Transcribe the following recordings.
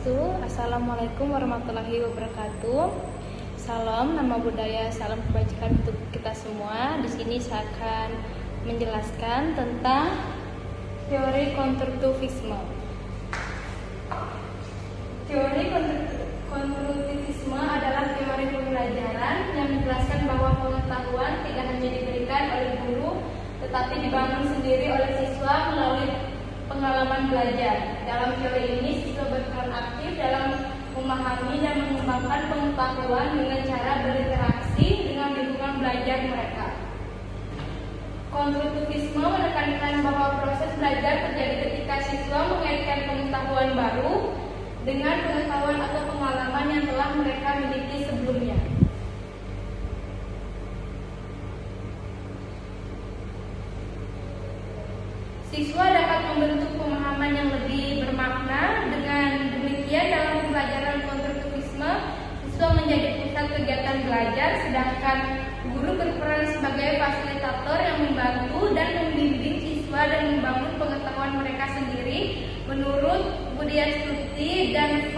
Swastiastu. Assalamualaikum warahmatullahi wabarakatuh. Salam nama budaya, salam kebajikan untuk kita semua. Di sini saya akan menjelaskan tentang teori konstruktivisme. Teori konstruktivisme adalah teori pembelajaran yang menjelaskan bahwa pengetahuan tidak hanya diberikan oleh guru, tetapi dibangun sendiri oleh siswa melalui pengalaman belajar. Dalam teori ini, siswa berperan aktif dalam memahami dan mengembangkan pengetahuan dengan cara berinteraksi dengan lingkungan belajar mereka. Konstruktivisme menekankan bahwa proses belajar terjadi ketika siswa mengaitkan pengetahuan baru dengan pengetahuan atau pengalaman yang telah mereka miliki sebelumnya. Siswa dapat membentuk pemahaman yang lebih bermakna. Dengan demikian, dalam pembelajaran konstruktivisme, siswa menjadi pusat kegiatan belajar, sedangkan guru berperan sebagai fasilitator yang membantu dan membimbing siswa dan membangun pengetahuan mereka sendiri menurut Budia Stuti dan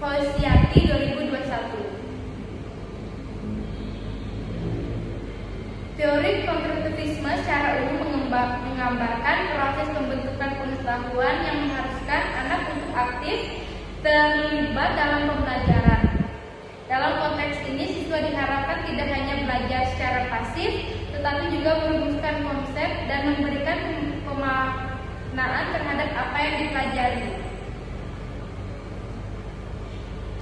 Fauziati 2021. Teori konstruktivisme secara umum menggambarkan proses pembentukan pengetahuan yang mengharuskan anak untuk aktif terlibat dalam pembelajaran. Dalam konteks ini, siswa diharapkan tidak hanya belajar secara pasif, tetapi juga merumuskan konsep dan memberikan pemaknaan terhadap apa yang dipelajari.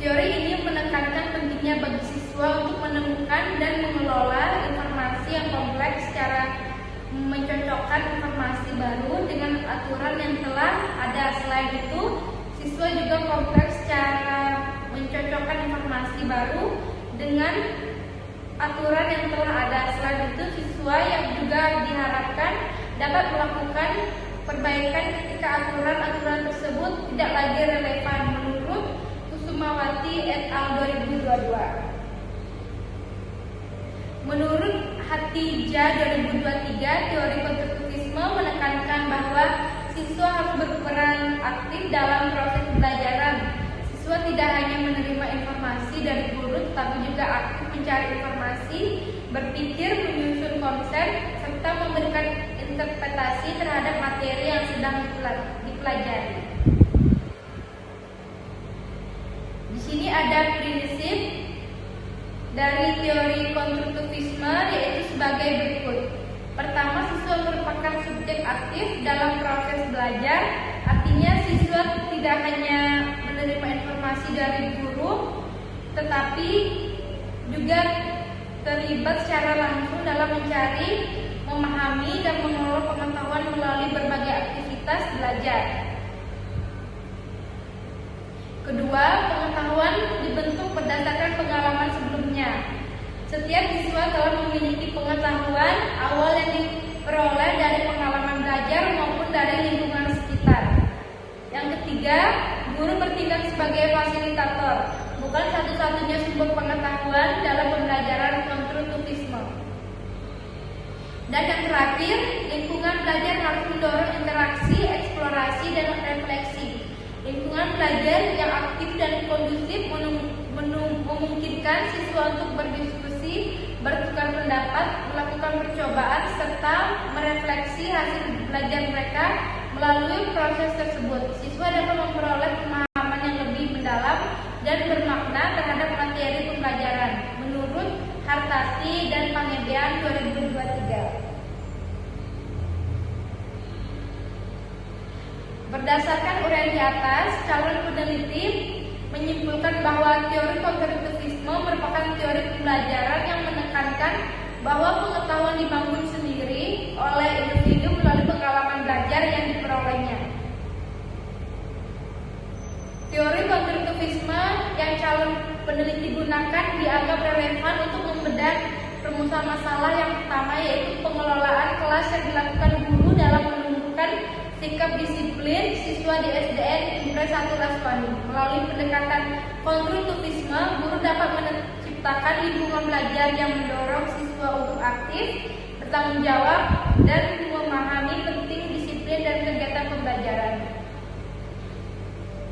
Teori ini menekankan pentingnya bagi siswa untuk menemukan dan mengelola informasi yang kompleks secara mencocokkan informasi baru dengan aturan yang telah ada. Selain itu, siswa juga kompleks cara mencocokkan informasi baru dengan aturan yang telah ada. Selain itu, siswa yang juga diharapkan dapat melakukan perbaikan ketika aturan-aturan tersebut tidak lagi relevan menurut Kusumawati et al. 2022. Menurut Hatijah 2023, teori konstruktivisme menekankan bahwa siswa harus berperan aktif dalam proses pembelajaran. Siswa tidak hanya menerima informasi dari guru, tetapi juga aktif mencari informasi, berpikir, menyusun konsep, serta memberikan interpretasi terhadap materi yang sedang dipelajari. Di sini ada prinsip dari teori konstruktivisme, yaitu sebagai berikut. Pertama, siswa merupakan subjek aktif dalam proses belajar. Artinya siswa tidak hanya menerima informasi dari guru, tetapi juga terlibat secara langsung dalam mencari, memahami, dan mengelola pengetahuan melalui berbagai aktivitas belajar. Kedua, pengetahuan dibentuk berdasarkan pengalaman sebelumnya. Setiap siswa telah memiliki pengetahuan awal yang diperoleh dari pengalaman belajar maupun dari lingkungan sekitar. Yang ketiga, guru bertindak sebagai fasilitator, bukan satu-satunya sumber pengetahuan dalam pembelajaran konstruktivisme. Dan yang terakhir, lingkungan belajar harus mendorong interaksi, eksplorasi, dan refleksi. Lingkungan belajar yang aktif dan kondusif memungkinkan siswa untuk berdiskusi, bertukar pendapat, melakukan percobaan, serta merefleksi hasil belajar mereka. Melalui proses tersebut, siswa dapat memperoleh pemahaman yang lebih mendalam dan bermakna terhadap materi pembelajaran menurut Hartati dan Pangebean 2023. Berdasarkan uraian di atas, calon peneliti menyimpulkan bahwa teori konstruktivisme merupakan teori pembelajaran yang menekankan bahwa pengetahuan dibangun sendiri oleh individu melalui pengalaman belajar yang diperolehnya. Teori konstruktivisme yang calon peneliti gunakan dianggap relevan untuk membedah permusuhan masalah yang pertama, yaitu pengelolaan kelas yang dilakukan guru dalam menumbuhkan sikap disiplin siswa di SDN Impres 1 Laswani. Melalui pendekatan konstruktivisme, guru dapat menciptakan lingkungan belajar yang mendorong siswa untuk aktif, bertanggung jawab, dan memahami penting disiplin dan kegiatan pembelajaran.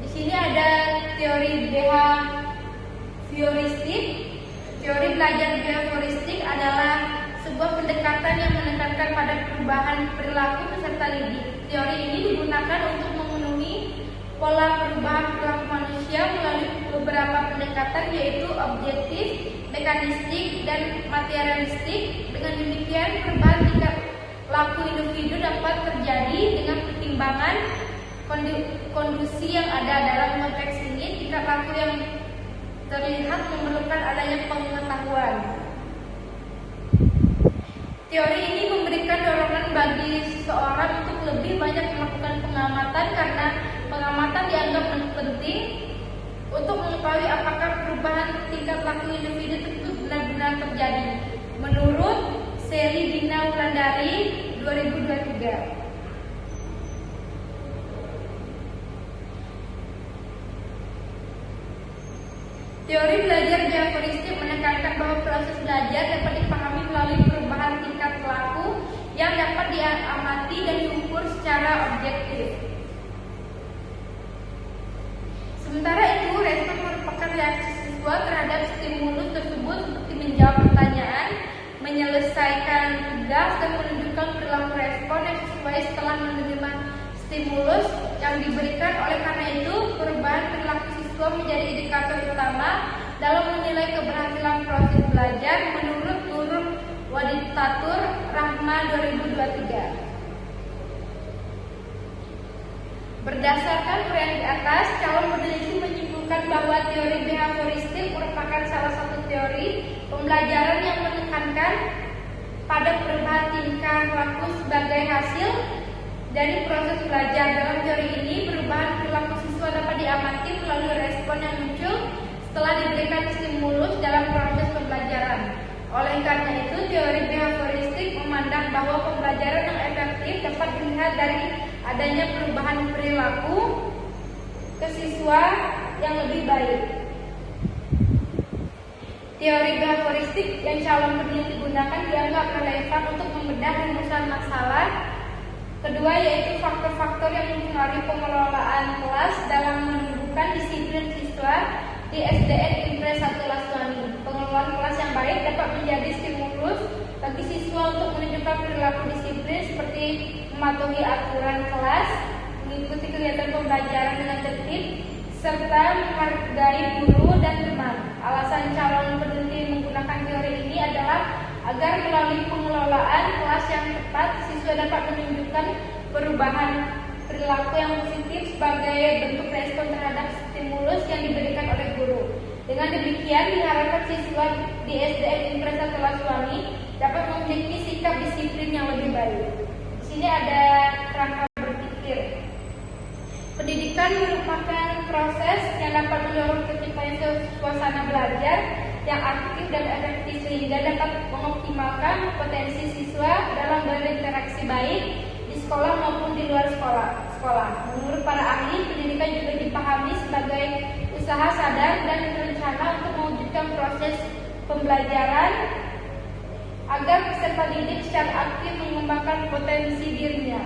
Di sini ada teori behavioristik. Teori belajar behavioristik adalah sebuah pendekatan yang menekankan pada perubahan perilaku peserta didik. Teori ini digunakan untuk memenuhi pola perubahan perilaku manusia melalui beberapa pendekatan, yaitu objektif, mekanistik, dan materialistik. Dengan demikian, perubahan tingkat laku individu dapat terjadi dengan pertimbangan kondisi yang ada. Dalam konteks ini, tingkat laku yang terlihat memerlukan adanya pengetahuan. Teori ini memberikan dorongan bagi seseorang untuk lebih banyak melakukan pengamatan karena pengamatan dianggap penting untuk mengetahui apakah perubahan tingkat laku individu itu benar-benar terjadi. Menurut Sally Dina Wulandari 2023. Teori belajar behavioristik menekankan bahwa proses belajar dapat dipahami melalui perubahan tingkat laku yang dapat diamati dan diukur secara objektif. Sementara itu, respon merupakan reaksi siswa terhadap stimulus tersebut seperti menjawab pertanyaan, menyelesaikan tugas, dan menunjukkan perilaku respon yang sesuai setelah menerima stimulus yang diberikan. Oleh karena itu, perubahan perilaku siswa menjadi indikator utama dalam menilai keberhasilan proses belajar menurut Nurul Waditatur Rahma 2023. Berdasarkan uraian di atas, calon peneliti menyimpulkan bahwa teori behavioristik merupakan salah satu teori pembelajaran yang menekankan pada perubahan tingkah laku sebagai hasil dari proses belajar. Dalam teori ini, perubahan perilaku siswa dapat diamati melalui respon yang muncul setelah diberikan stimulus dalam proses pembelajaran. Oleh karena itu, teori behavioristik memandang bahwa pembelajaran yang efektif dapat dilihat dari adanya perubahan perilaku ke siswa yang lebih baik. Teori behavioristik yang calon peneliti gunakan dianggap relevan untuk membedah rumusan masalah. Kedua, yaitu faktor-faktor yang mempengaruhi pengelolaan kelas dalam menumbuhkan disiplin siswa di SDN Impres 1 Laswani. Pengelolaan kelas yang baik dapat menjadi stimulus bagi siswa untuk menunjukkan perilaku disiplin seperti mematuhi aturan kelas, mengikuti kegiatan pembelajaran dengan tertib, serta menghargai guru dan teman. Alasan calon peneliti menggunakan teori ini adalah agar melalui pengelolaan kelas yang tepat, siswa dapat menunjukkan perubahan perilaku yang positif sebagai bentuk respon terhadap stimulus yang diberikan oleh guru. Dengan demikian, diharapkan siswa di SDN Impres 1 Laswani dapat memiliki sikap disiplin yang lebih baik. Di sini ada kerangka berpikir. Pendidikan merupakan proses yang dapat mendorong terciptanya suasana belajar yang aktif dan efektif sehingga dapat mengoptimalkan potensi siswa dalam berinteraksi baik di sekolah maupun di luar sekolah. Menurut para ahli, pendidikan juga dipahami sebagai usaha sadar dan berencana untuk mewujudkan proses pembelajaran agar peserta didik secara aktif mengembangkan potensi dirinya.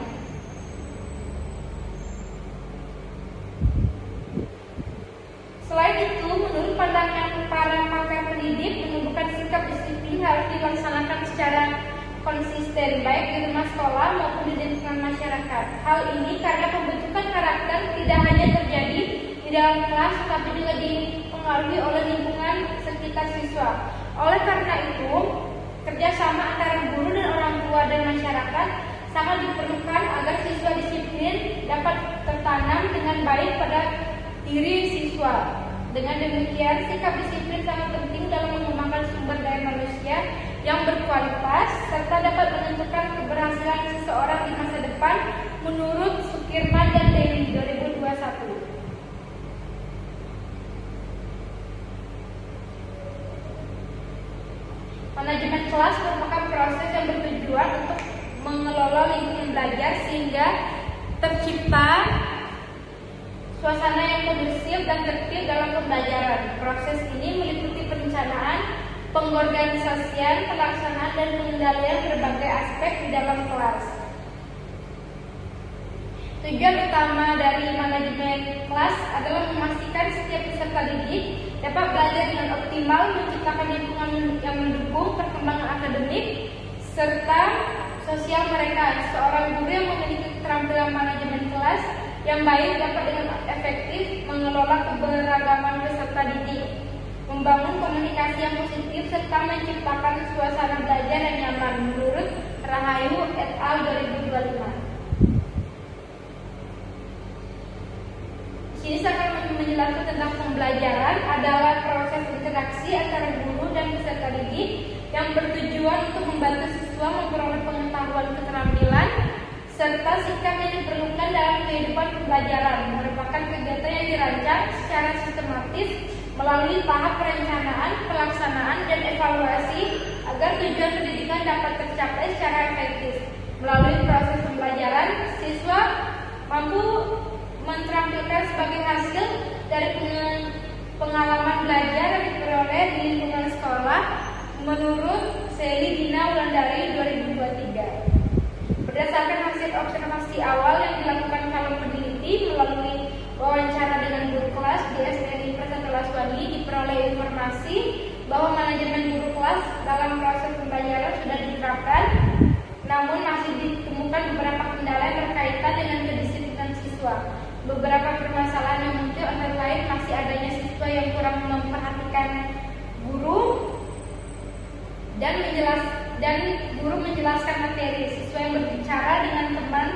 Selain itu, menurut pandangan para pakar pendidik, menumbuhkan sikap disiplin harus dilaksanakan secara konsisten baik di rumah sekolah maupun di lingkungan masyarakat. Hal ini karena pembentukan karakter tidak hanya terjadi di dalam kelas, tapi juga dipengaruhi oleh lingkungan sekitar siswa. Oleh karena itu, kerjasama antara guru dan orang tua dan masyarakat sangat diperlukan agar siswa disiplin dapat tertanam dengan baik pada diri siswa. Dengan demikian, sikap disiplin sangat penting dalam mengembangkan sumber daya manusia yang berkualitas serta dapat menentukan keberhasilan seseorang di masa depan menurut Sukirman dan Dewi 2021. Manajemen kelas merupakan proses yang bertujuan untuk mengelola lingkungan belajar sehingga tercipta suasana yang kondusif dan tertib dalam pembelajaran. Proses ini meliputi perencanaan, pengorganisasian, pelaksanaan, dan pengendalian berbagai aspek di dalam kelas. Tujuan utama dari manajemen kelas adalah memastikan setiap peserta didik dapat belajar dengan optimal, menciptakan lingkungan yang mendukung perkembangan akademik serta sosial mereka. Seorang guru yang memiliki keterampilan manajemen kelas yang baik dapat dengan efektif mengelola keberagaman peserta didik, membangun komunikasi yang positif, serta menciptakan suasana belajar yang nyaman, menurut Rahayu et al. 2025. Di sini saya akan menjelaskan tentang pembelajaran adalah proses interaksi antara guru dan peserta didik yang bertujuan untuk membantu siswa memperoleh pengetahuan, keterampilan, serta sikap yang diperlukan dalam kehidupan pembelajaran. Merupakan kegiatan yang dirancang secara sistematis melalui tahap perencanaan, pelaksanaan, dan evaluasi agar tujuan pendidikan dapat tercapai secara efektif. Melalui proses pembelajaran, siswa mampu menterampilkan sebagai hasil dari pengalaman belajar yang diperoleh di lingkungan sekolah menurut Seli Dina Wulandari 2023. Berdasarkan hasil observasi awal yang dilakukan calon peneliti melalui wawancara dengan guru kelas di SDN Impresa Tulaswani, diperoleh informasi bahwa manajemen guru kelas dalam proses pembelajaran sudah diterapkan, namun masih ditemukan beberapa kendala yang berkaitan dengan kedisiplinan siswa. Beberapa permasalahan yang muncul antara lain masih adanya siswa yang kurang memperhatikan guru dan guru menjelaskan materi, siswa yang berbicara dengan teman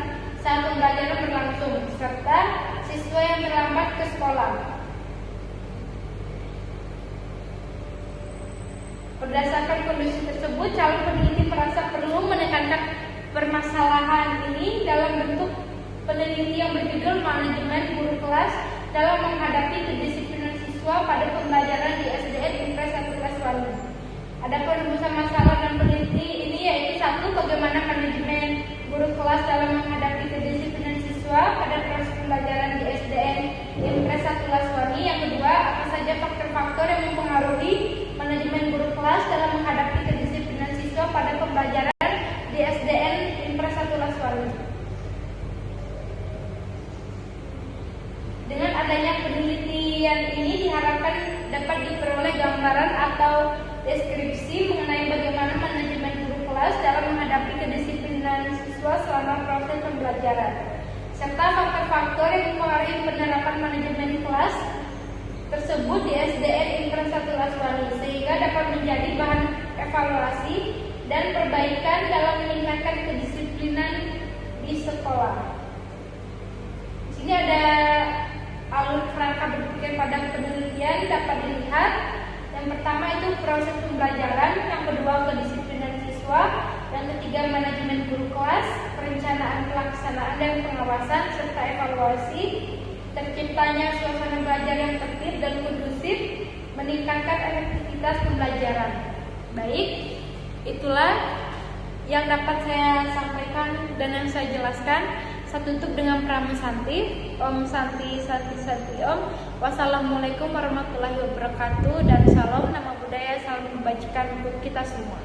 saat pembelajaran berlangsung, serta siswa yang terlambat ke sekolah. Berdasarkan kondisi tersebut, calon peneliti merasa perlu menekankan permasalahan ini dalam bentuk peneliti yang berjudul Manajemen Guru Kelas dalam menghadapi kedisiplinan siswa pada pembelajaran di SDN Impresa Tulaswani. Adapun rumusan masalah dan peneliti ini yaitu: 1. Bagaimana manajemen guru kelas dalam menghadapi kedisiplinan siswa pada proses pembelajaran di SDN Impresa Tulaswani. Yang kedua, apa saja faktor-faktor yang mempengaruhi manajemen guru kelas dalam menghadapi kedisiplinan siswa pada pembelajaran di SDN Impresa Tulaswani. Dengan adanya penelitian ini diharapkan dapat diperoleh gambaran atau deskripsi mengenai bagaimana manajemen guru kelas dalam menghadapi kedisiplinan siswa selama proses pembelajaran, serta faktor-faktor yang mempengaruhi penerapan manajemen kelas tersebut di SDN Impresa Tulaswani, sehingga dapat menjadi bahan evaluasi dan perbaikan dalam meningkatkan kedisiplinan di sekolah. Di sini ada alur kerangka berpikir pada penelitian dapat dilihat. Yang pertama itu proses pembelajaran, yang kedua kedisiplinan siswa, yang ketiga manajemen guru kelas, perencanaan, pelaksanaan, dan pengawasan, serta evaluasi, terciptanya suasana belajar yang tertib dan kondusif, meningkatkan efektivitas pembelajaran. Baik, itulah yang dapat saya sampaikan dan yang saya jelaskan. Saya tutup dengan Pramu Santi. Om Santi Santi Santi Om. Wassalamualaikum warahmatullahi wabarakatuh. Dan salam nama budaya, salam kebajikan untuk kita semua.